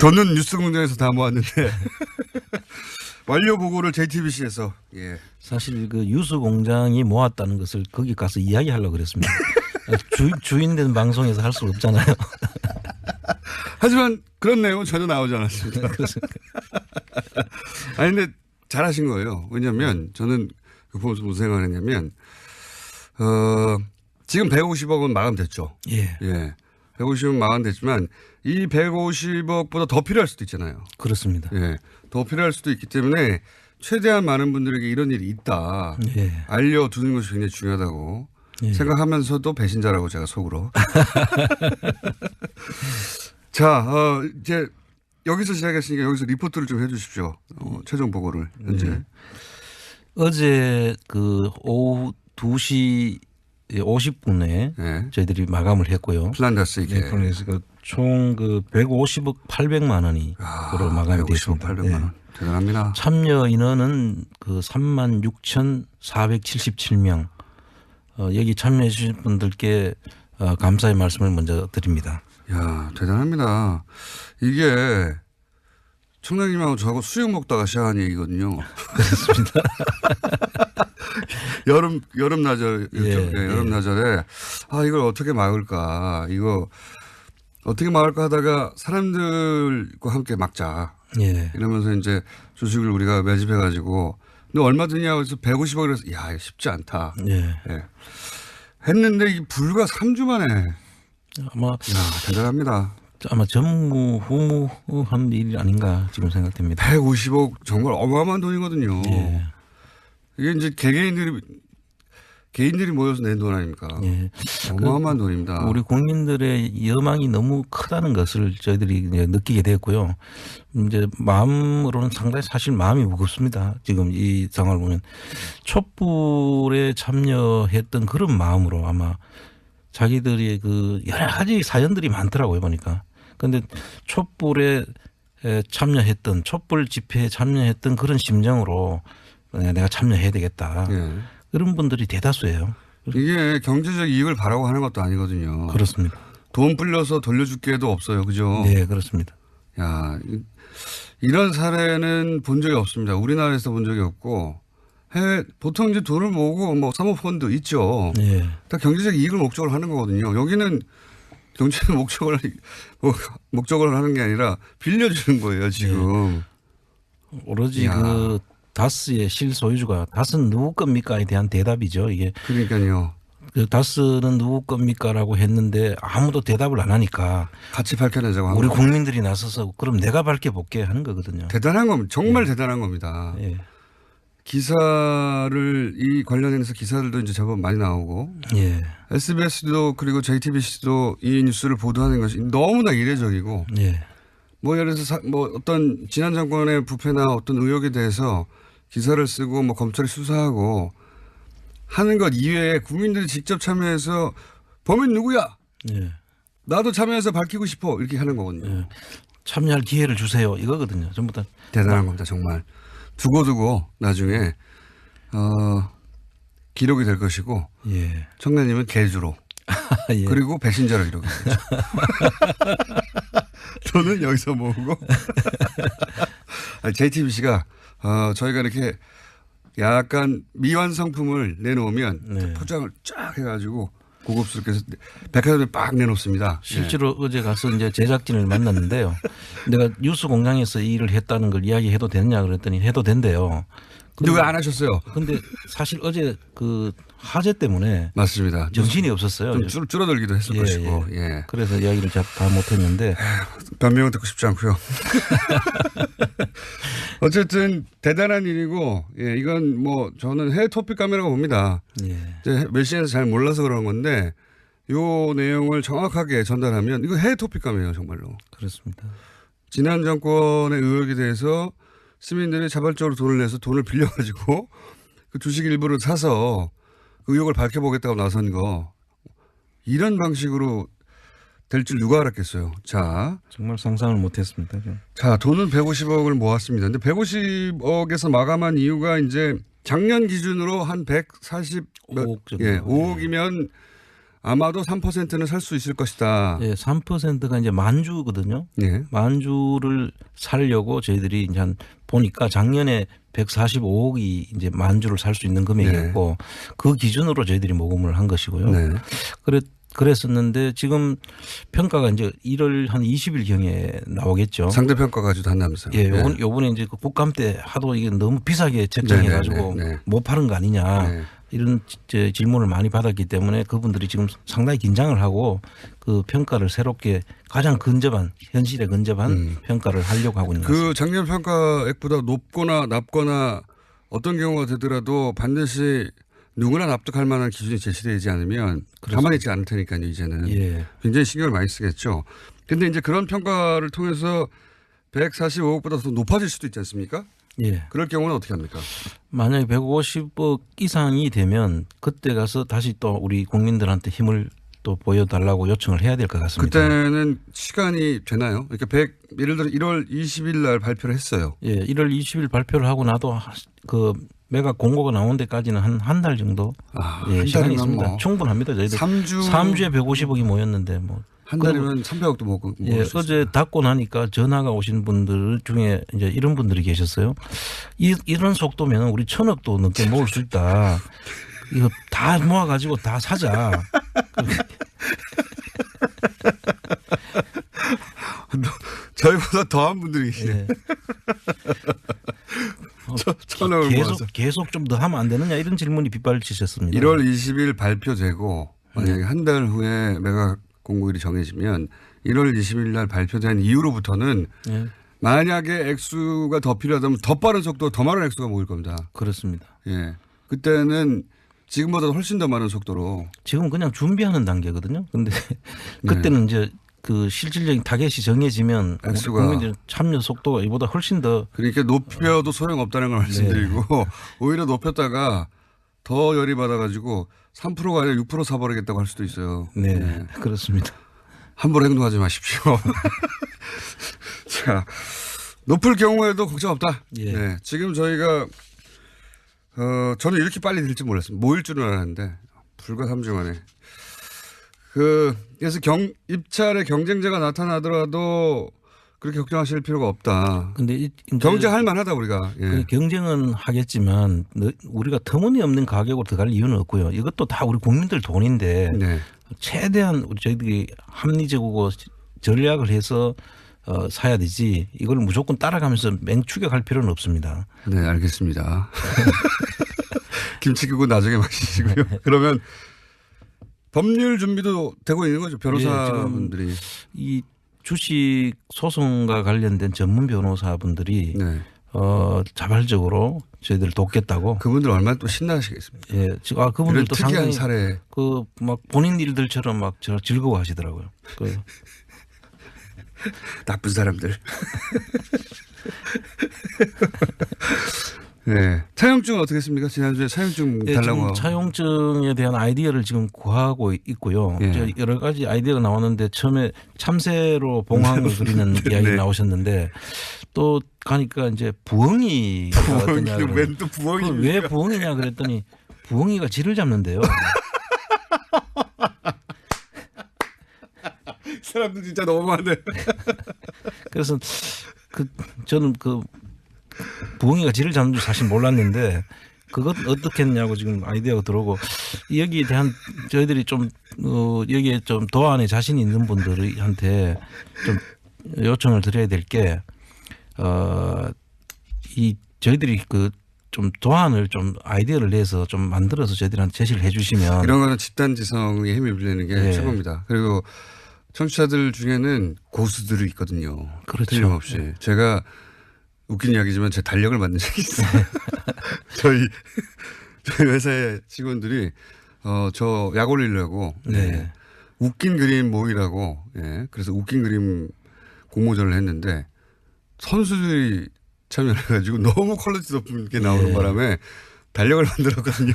저는 뉴스공장에서 다 모았는데 완료 보고를 JTBC에서. 예. 사실 그 뉴스공장이 모았다는 것을 거기 가서 이야기하려고 그랬습니다. 주인된 방송에서 할 수 없잖아요. 하지만 그런 내용은 전혀 나오지 않았습니다. 아니 근데 잘하신 거예요. 왜냐하면 저는 그 보면서 무슨 생각을 했냐면 지금 150억 원 마감됐죠. 예. 예. 150억 마감됐지만 이 150억보다 더 필요할 수도 있잖아요. 그렇습니다. 예. 더 필요할 수도 있기 때문에 최대한 많은 분들에게 이런 일이 있다. 예. 알려두는 것이 굉장히 중요하다고 예. 생각하면서도 배신자라고 제가 속으로. 자, 이제 여기서 시작했으니까 여기서 리포트를 좀 해 주십시오. 최종 보고를 현재. 어제 그 오후 2시 50분에 네. 저희들이 마감을 했고요. 플란다스 이게. 네, 그래서 총 그 150억 800만 원이 그로 마감이 150억 됐습니다. 800만 원. 대단합니다. 참여 인원은 그 36,477명. 여기 참여해 주신 분들께 감사의 말씀을 먼저 드립니다. 야, 대단합니다. 이게 청장님하고 저하고 수육 먹다가 시작한 얘기거든요. 그렇습니다. 여름나절, 예, 여름나절에 이걸 어떻게 막을까. 이거 어떻게 막을까 하다가 사람들과 함께 막자. 예. 이러면서 이제 주식을 우리가 매집해가지고 너 얼마 드냐고 해서 150억이라서 야, 이거 쉽지 않다. 예. 예. 했는데 이게 불과 3주 만에. 아마 대단합니다. 전무후무한 일이 아닌가 지금 생각됩니다. 150억 정말 어마어마한 돈이거든요. 예. 이게 이제 개인들이 모여서 낸 돈 아닙니까? 예. 어마어마한 돈입니다. 우리 국민들의 여망이 너무 크다는 것을 저희들이 이제 느끼게 됐고요. 이제 마음으로는 상당히 사실 마음이 무겁습니다. 지금 이 상황을 보면 촛불에 참여했던 그런 마음으로 아마 자기들의 그 여러 가지 사연들이 많더라고요 보니까. 그런데 촛불에 참여했던 촛불 집회에 참여했던 그런 심정으로 내가 참여해야 되겠다. 예. 그런 분들이 대다수예요. 이게 경제적 이익을 바라고 하는 것도 아니거든요. 그렇습니다. 돈 불려서 돌려줄 게도 없어요. 그죠? 네, 그렇습니다. 야, 이런 사례는 본 적이 없습니다. 우리나라에서 본 적이 없고 해외 보통 이제 돈을 모으고 뭐 사모펀드 있죠. 네. 다 경제적 이익을 목적으로 하는 거거든요. 여기는 경제적 목적을 하는 게 아니라 빌려주는 거예요, 지금. 네. 오로지 그 다스의 실소유주가 다스는 누구 겁니까에 대한 대답이죠. 이게. 그러니까요. 그 다스는 누구 겁니까라고 했는데 아무도 대답을 안 하니까 같이 밝혀내자고 우리 국민들이 나서서 그럼 내가 밝혀볼게 하는 거거든요. 대단한 겁니다. 정말 대단한 겁니다. 예. 기사를 이 관련해서 기사들도 이제 제법 많이 나오고 예. SBS도 그리고 JTBC도 이 뉴스를 보도하는 것이 너무나 이례적이고 예. 뭐 예를 들어서 뭐 어떤 지난 정권의 부패나 어떤 의혹에 대해서 기사를 쓰고 뭐 검찰이 수사하고 하는 것 이외에 국민들이 직접 참여해서 범인 누구야? 예. 나도 참여해서 밝히고 싶어 이렇게 하는 거거든요. 예. 참여할 기회를 주세요 이거거든요. 전부 다. 대단한 겁니다 정말. 두고두고 나중에 기록이 될 것이고 예. 청년님은 개주로 예. 그리고 배신자로 기록이 되죠. 저는 여기서 모으고 JTBC가 저희가 이렇게 약간 미완성품을 내놓으면 네. 포장을 쫙 해가지고 고급스럽게 해서 백화점에 빡 내놓습니다. 실제로 어제 가서 이제 제작진을 만났는데요. 내가 뉴스 공장에서 이 일을 했다는 걸 이야기해도 되느냐 그랬더니 해도 된대요. 근데 왜 안 하셨어요? 근데 사실 어제 그 화재 때문에 맞습니다. 정신이 없었어요. 좀 줄어들기도 했을 것이고. 예. 그래서 이야기를 다 못했는데. 변명은 듣고 싶지 않고요. 어쨌든 대단한 일이고, 예, 이건 뭐 저는 해외 토픽 카메라가 봅니다. 예. 외신에서 잘 몰라서 그런 건데, 요 내용을 정확하게 전달하면 이거 해외 토픽 카메라예요, 정말로. 그렇습니다. 지난 정권의 의혹에 대해서 시민들이 자발적으로 돈을 내서 돈을 빌려가지고 그 주식 일부를 사서 그 의혹을 밝혀보겠다고 나선 거 이런 방식으로 될 줄 누가 알았겠어요. 자. 정말 상상을 못했습니다. 자, 돈은 150억을 모았습니다. 근데 150억에서 마감한 이유가 이제 작년 기준으로 한 145억 정도. 예, 5억이면 아마도 3%는 살 수 있을 것이다. 예, 3%가 이제 만주거든요. 예. 만주를 살려고 저희들이 이제 한 보니까 작년에 145억이 이제 만주를 살 수 있는 금액이었고 그 기준으로 저희들이 모금을 한 것이고요. 네. 그랬었는데 지금 평가가 이제 1월 한 20일 경에 나오겠죠. 상대평가 가지고 한다면서요. 예, 요번에 이제 그 국감 때 하도 이게 너무 비싸게 책정해 가지고 못 파는 거 아니냐. 네. 이런 질문을 많이 받았기 때문에 그분들이 지금 상당히 긴장을 하고 그 평가를 새롭게 가장 근접한 현실에 근접한 평가를 하려고 하고 있는 것 같습니다. 그 작년 평가액보다 높거나 낮거나 어떤 경우가 되더라도 반드시 누구나 납득할 만한 기준이 제시되지 않으면 가만히 있지 않을 테니까요. 이제는 예. 굉장히 신경을 많이 쓰겠죠. 그런데 이제 그런 평가를 통해서 145억보다 더 높아질 수도 있지 않습니까? 예. 그럴 경우는 어떻게 합니까? 만약에 150억 이상이 되면 그때 가서 다시 또 우리 국민들한테 힘을 또 보여달라고 요청을 해야 될 것 같습니다. 그때는 시간이 되나요? 그러니까 예를 들어 1월 20일 날 발표를 했어요. 예, 1월 20일 발표를 하고 나도 그 매각 공고가 나온 데까지는 한 달 정도 예, 한 시간이 달이면 있습니다. 뭐 충분합니다. 저희들 3주에 150억이 모였는데 뭐 한 달이면 300억도 먹을 예, 수 어제 있습니다. 닫고 나니까 전화가 오신 분들 중에 이제 이런 분들이 계셨어요. 이런 속도면 우리 1,000억도 넘게 모을 수 있다. 이거 다 모아가지고 다 사자. 저희보다 더한 분들이 계시네. 예. 1,000억을 모아서. 계속 좀 더 하면 안 되느냐 이런 질문이 빗발치셨습니다. 1월 20일 발표되고 만약에 한 달 후에 매각 공고일이 정해지면 1월 20일 날 발표된 이후로부터는 예. 만약에 액수가 더 필요하다면 더 빠른 속도 더 많은 액수가 모일 겁니다. 그렇습니다. 예. 그때는 지금보다 훨씬 더 많은 속도로 지금 그냥 준비하는 단계거든요. 근데 그때는 이제 그 실질적인 타겟이 정해지면 액수가- 국민들 참여 속도가 이보다 훨씬 더 그러니까 높여도 소용없다는 걸 말씀드리고 오히려 높였다가 더 열이 받아가지고 3%가 아니라 6% 사버리겠다고 할 수도 있어요. 네, 그렇습니다. 함부로 행동하지 마십시오. 자, 높을 경우에도 걱정 없다. 예. 네, 지금 저희가 저는 이렇게 빨리 될지 몰랐습니다. 모일 줄은 알았는데 불과 3주 만에. 그래서 입찰에 경쟁자가 나타나더라도 그렇게 걱정하실 필요가 없다. 근데 이제 경쟁할 만하다 우리가. 예. 그 경쟁은 하겠지만 우리가 터무니없는 가격으로 들어갈 이유는 없고요. 이것도 다 우리 국민들 돈인데 네. 최대한 저희들이 합리적이고 전략을 해서 사야 되지 이걸 무조건 따라가면서 맹추격할 필요는 없습니다. 네, 알겠습니다. 김치국은 나중에 마시시고요. 그러면 법률 준비도 되고 있는 거죠, 변호사분들이. 이 주식 소송과 관련된 전문 변호사분들이 네. 자발적으로 저희들을 돕겠다고. 그분들 얼마나 또 신나시겠습니까? 예, 지금 이런 그분들도 특이한 상당히 사례. 그 막 본인 일들처럼 막 즐거워하시더라고요. 나쁜 사람들. 네. 차용증은 어떻게 했습니까? 지난주에 차용증 예, 달라고. 지금 차용증에 대한 아이디어를 지금 구하고 있고요. 예. 여러 가지 아이디어가 나왔는데 처음에 참새로 봉황을 그리는 이야기 네. 나오셨는데 또 가니까 이제 부엉이가 어떠냐. 웬또 부엉이. 왜 부엉이냐 그랬더니 부엉이가 쥐를 잡는데요. 사람들 진짜 너무하네. 그래서 저는 부엉이가 쥐를 잡는 줄 사실 몰랐는데 그것 어떻게 했냐고 지금 아이디어가 들어오고 여기에 대한 저희들이 좀 여기에 좀 도안에 자신 있는 분들한테 좀 요청을 드려야 될 게 이 저희들이 좀 도안을 좀 아이디어를 내서 좀 만들어서 저희들한테 제시를 해주시면 이런 거는 집단지성에 힘을 빌리는 게 예. 최고입니다. 그리고 청취자들 중에는 고수들이 있거든요. 그렇죠. 틀림없이. 제가 웃긴 이야기지만 제 달력을 만든 적이 있어요. 저희 회사의 직원들이 저 약 올리려고 네. 웃긴 그림 모이라고 그래서 웃긴 그림 공모전을 했는데 선수들이 참여를 해가지고 너무 퀄리티 높은 게 나오는 예. 바람에 달력을 만들었거든요.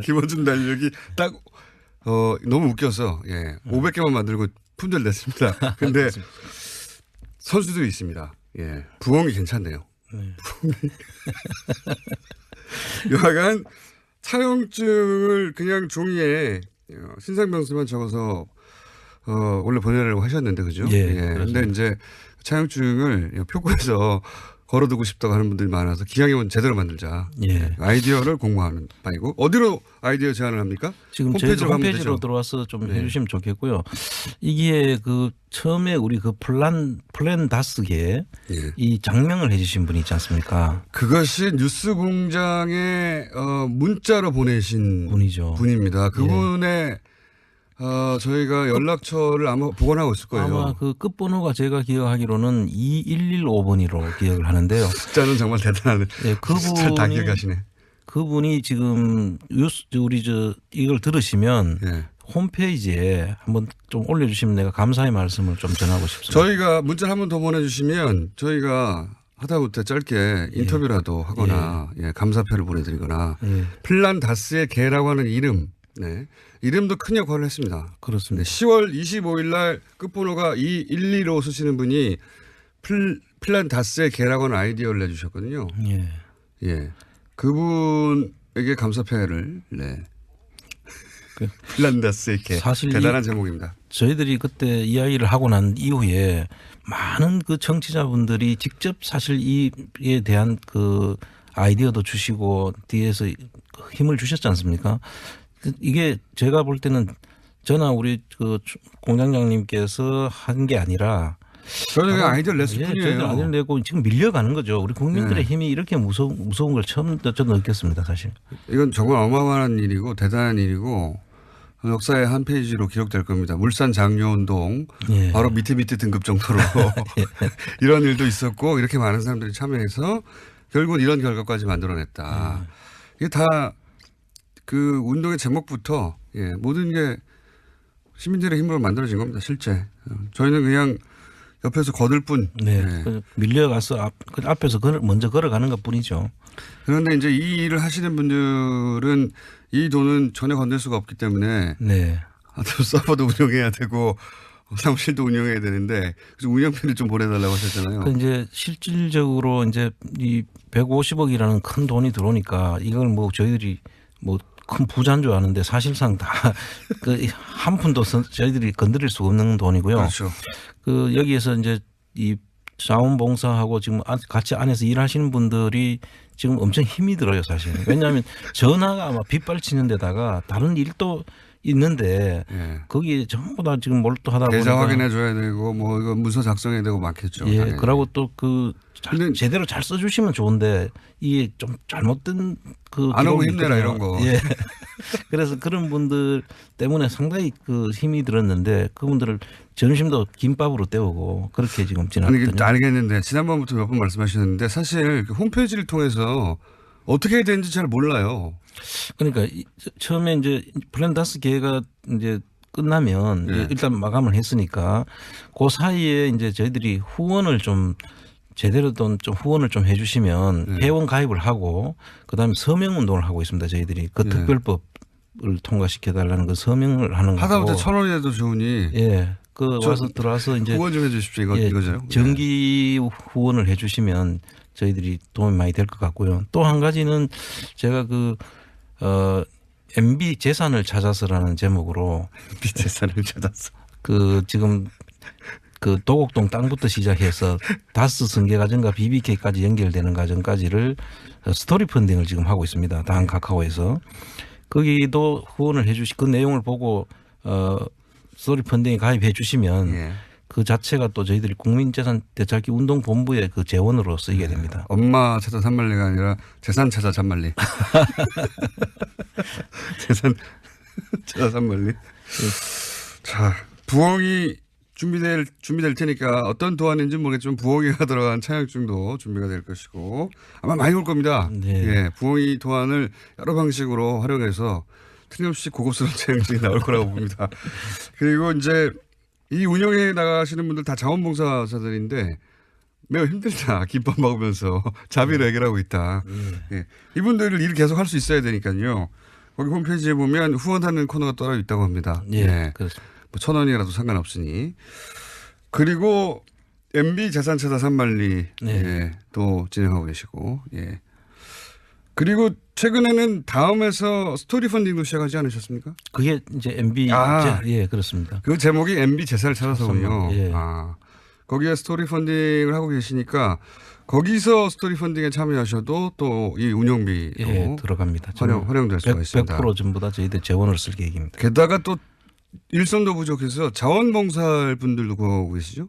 김원준 달력이 딱 너무 웃겨서 500개만 만들고 품절 냈습니다. 근데 선수들이 있습니다. 예. 부엉이 괜찮네요. 네. 여하간 차용증을 그냥 종이에 신상병수만 적어서 원래 보내려고 하셨는데 그죠? 예. 근데 이제 차용증을 표구에서 걸어두고 싶다고 하는 분들이 많아서 기왕이면 제대로 만들자. 예. 아이디어를 공모하는 바이고 어디로 아이디어 제안을 합니까? 지금 저희 홈페이지로 가면 홈페이지로 되죠? 들어와서 좀 네. 해주시면 좋겠고요. 이게 그 처음에 우리 그 플랜 다스게 예. 이 장명을 해주신 분이 있지 않습니까? 그것이 뉴스공장에 문자로 보내신 분이죠. 분입니다. 그분의 저희가 연락처를 아마 복원하고 있을 거예요. 아마 그 끝번호가 제가 기억하기로는 2115번이로 기억을 하는데요. 숫자는 정말 대단하네. 예, 숫자를 다 기억하시네. 그분이 지금 우리 이걸 들으시면 예. 홈페이지에 한번 좀 올려주시면 내가 감사의 말씀을 좀 전하고 싶습니다. 저희가 문자를 한 번 더 보내주시면 저희가 하다못해 짧게 인터뷰라도 하거나 감사표를 보내드리거나 예. 플란다스의 개라고 하는 이름, 이름도 큰 역할을 했습니다. 그렇습니다. 10월 25일 날 끝번호가 2115 쓰시는 분이 플란다스의 개라고 하는 아이디어를 내주셨거든요. 예. 예. 그분에게 감사표를 플란다스의 개. 사실 대단한 제목입니다. 저희들이 그때 이야기를 하고 난 이후에 많은 그 청취자분들이 직접 사실 이에 대한 그 아이디어도 주시고 뒤에서 힘을 주셨지 않습니까? 이게 제가 볼 때는 저나 우리 그 공장장님께서 한 게 아니라 저는 그냥 아이디어를 냈을 저희들 뿐이에요. 아이디어를 내고 지금 밀려가는 거죠. 우리 국민들의 힘이 이렇게 무서운 걸 처음 저는 느꼈습니다, 사실. 이건 정말 어마어마한 일이고 대단한 일이고 역사의 한 페이지로 기록될 겁니다. 물산 장려운동 예. 바로 밑에 등급 정도로 이런 일도 있었고 이렇게 많은 사람들이 참여해서 결국은 이런 결과까지 만들어냈다. 이게 다 그 운동의 제목부터 모든 게 시민들의 힘으로 만들어진 겁니다. 실제 저희는 그냥 옆에서 거들 뿐. 네. 밀려가서 앞에서 먼저 걸어가는 것 뿐이죠. 그런데 이제 이 일을 하시는 분들은 이 돈은 전혀 건들 수가 없기 때문에 네. 서버도 운영해야 되고 사무실도 운영해야 되는데 그래서 운영비를 좀 보내달라고 하셨잖아요. 그 이제 실질적으로 이제 이 150억이라는 큰 돈이 들어오니까 이걸 뭐 저희들이 뭐 큰 부자인 줄 아는데 사실상 다 그 한 푼도 저희들이 건드릴 수가 없는 돈이고요. 그렇죠. 그 여기에서 이제 이 자원봉사하고 지금 같이 안에서 일하시는 분들이 지금 엄청 힘이 들어요, 사실. 왜냐하면 전화가 아마 빗발치는 데다가 다른 일도 있는데 거기에 전부 다 지금 몰두하다 보니까 계좌 확인해 줘야 되고 뭐 이거 문서 작성해야 되고 많겠죠. 예, 당연히. 그러고 또 그 제대로 잘 써주시면 좋은데 이게 좀 잘못된 그 안 하고 기록이 힘내라 있거든요. 이런 거. 예. 그래서 그런 분들 때문에 상당히 그 힘이 들었는데 그분들을 점심도 김밥으로 때우고 그렇게 지금 아니 지났거든요. 알겠는데 지난번부터 몇 번 말씀하셨는데 사실 그 홈페이지를 통해서 어떻게 해야 되는지 잘 몰라요. 그러니까 처음에 이제 플랜다스 계획가 이제 끝나면 네. 일단 마감을 했으니까 그 사이에 이제 저희들이 후원을 좀 제대로 좀 후원을 좀 해주시면 회원 가입을 하고 그다음에 서명 운동을 하고 있습니다. 저희들이 그 특별법을 통과시켜 달라는 그 서명을 하는 거고 하다못해 1,000원이라도 좋으니 그 와서 들어와서 이제 후원 좀 해주십시오. 이거죠. 정기 후원을 해주시면 저희들이 도움이 많이 될 것 같고요. 또 한 가지는 제가 MB 재산을 찾아서라는 제목으로 MB 재산을 찾아서 그 지금 그 도곡동 땅부터 시작해서 다스 승계 과정과 BBK까지 연결되는 과정까지를 스토리 펀딩을 지금 하고 있습니다. 다한 카카오에서 거기도 후원을 그 내용을 보고 스토리 펀딩에 가입해 주시면 그 자체가 또 저희들이 국민재산 되찾기 운동본부의 그 재원으로 쓰이게 됩니다. 엄마 찾아 산말리가 아니라 재산 찾아 잔말리. 재산 찾아 산말리. 자, 부엉이 준비될 테니까 어떤 도안인지 모르겠지만 부엉이가 들어간 차용증도 준비가 될 것이고 아마 많이 올 겁니다. 네. 부엉이 도안을 여러 방식으로 활용해서 틀림없이 고급스러운 차용증이 나올 거라고 봅니다. 그리고 이제 이 운영해 나가시는 분들 다 자원봉사자들인데 매우 힘들다. 김밥 먹으면서 자비로 해결하고 있다. 이분들을 일을 계속 할 수 있어야 되니까요. 거기 홈페이지에 보면 후원하는 코너가 따로 있다고 합니다. 그렇습니다. 뭐 1,000원이라도 상관없으니. 그리고 MB 재산 찾아 산말리 또 진행하고 계시고. 그리고 최근에는 다음에서 스토리 펀딩도 시작하지 않으셨습니까? 그게 이제 MB 예, 그렇습니다. 그 제목이 MB 제사를 찾아서군요. 예. 거기에 스토리 펀딩을 하고 계시니까 거기서 스토리 펀딩에 참여하셔도 또 이 운영비로 예, 들어갑니다. 활용될 수가 있습니다. 100% 전부 다 저희들 재원을 쓸 계획입니다. 게다가 또 일손도 부족해서 자원봉사할 분들도 구하고 계시죠?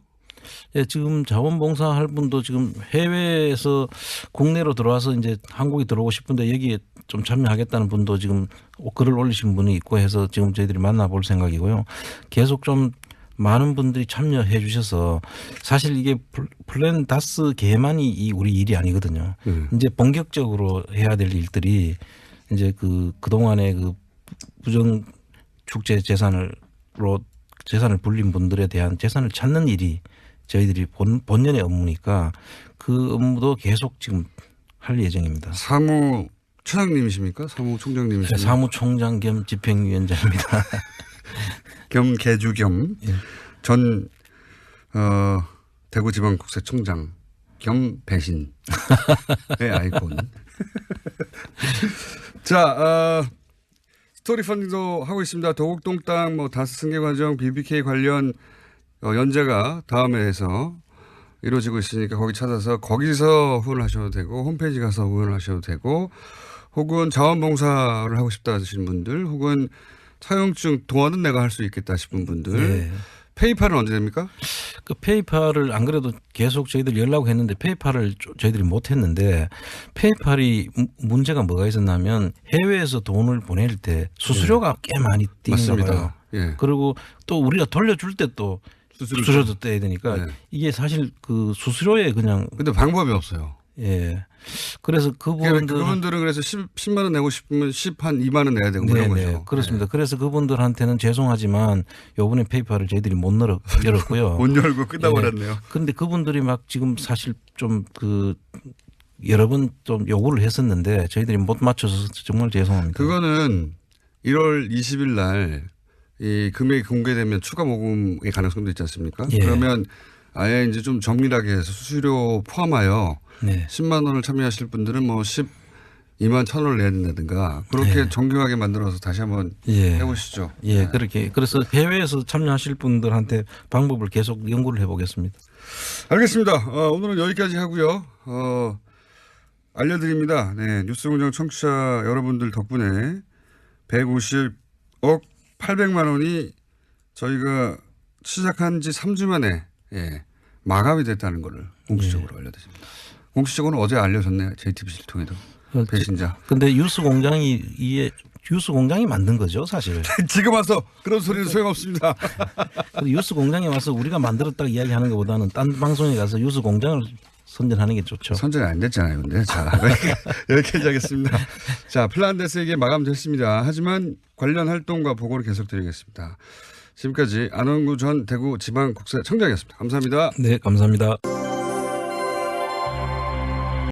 예, 지금 자원봉사할 분도 지금 해외에서 국내로 들어와서 이제 한국에 들어오고 싶은데 여기에 좀 참여하겠다는 분도 지금 글을 올리신 분이 있고 해서 지금 저희들이 만나볼 생각이고요. 계속 좀 많은 분들이 참여해 주셔서 사실 이게 플랜 다스 개만이 우리 일이 아니거든요. 이제 본격적으로 해야 될 일들이 이제 그동안에 그 부정 축제 재산을 불린 분들에 대한 재산을 찾는 일이 저희들이 본연의 업무니까 그 업무도 계속 지금 할 예정입니다. 사무처장님이십니까? 사무총장님이십니까? 네, 사무총장 겸 집행위원장입니다. 겸 개주 겸 예. 전 대구지방국세청장 겸 배신의 아이콘. 자, 스토리 펀딩도 하고 있습니다. 도곡동 땅, 다스 승계 과정, BBK 관련 연재가 다음에 해서 이루어지고 있으니까 거기 찾아서 거기서 후원을 하셔도 되고 홈페이지 가서 후원을 하셔도 되고 혹은 자원봉사를 하고 싶다 하시는 분들 혹은 차용증 동화는 내가 할 수 있겠다 싶은 분들 네. 페이팔은 언제 됩니까? 그 페이팔을 안 그래도 계속 저희들 연락했는데 페이팔을 저희들이 못 했는데 페이팔이 문제가 뭐가 있었냐면 해외에서 돈을 보낼 때 수수료가 꽤 많이 뛰는가 봐요. 예. 그리고 또 우리가 돌려줄 때 또 수수료도 떼야 되니까 네. 이게 사실 그 수수료에 그냥 근데 방법이 없어요. 예. 그래서 그분들은 그래서 10만 원 내고 싶으면 2만 원 내야 되고 그런 거죠. 그렇습니다. 그래서 그분들한테는 죄송하지만 요번에 페이팔을 저희들이 못 열었고요. 못 열고 끝나버렸네요. 그런데 그분들이 막 지금 사실 좀 여러 번 좀 요구를 했었는데 저희들이 못 맞춰서 정말 죄송합니다. 그거는 1월 20일 날 이 금액이 공개되면 추가 모금의 가능성도 있지 않습니까? 예. 그러면 아예 이제 좀 정밀하게 해서 수수료 포함하여 네. 10만 원을 참여하실 분들은 12만 1,000원을 내야 된다든가 그렇게 네. 정교하게 만들어서 다시 한번 예. 해보시죠. 예, 네. 그렇게. 그래서 해외에서 참여하실 분들한테 방법을 계속 연구를 해보겠습니다. 알겠습니다. 오늘은 여기까지 하고요. 알려드립니다. 네, 뉴스공장 청취자 여러분들 덕분에 150억 800만 원이 저희가 시작한 지 3주 만에 마감이 됐다는 것을 공식적으로 알려드립니다. 공식적으로는 어제 알려졌네요. JTBC를 통해서. 배신자. 근데 뉴스 공장이 만든 거죠, 사실. 지금 와서 그런 소리는 소용없습니다. 뉴스 공장에 와서 우리가 만들었다고 이야기하는 것보다는 딴 방송에 가서 뉴스 공장을 선전하는 게 좋죠. 선전이 안 됐잖아요. 근데 자, 여기까지 하겠습니다. 자, 플란데스에게 마감됐습니다. 하지만 관련 활동과 보고를 계속드리겠습니다. 지금까지 안원구 전 대구지방국세청장이었습니다. 감사합니다. 네, 감사합니다.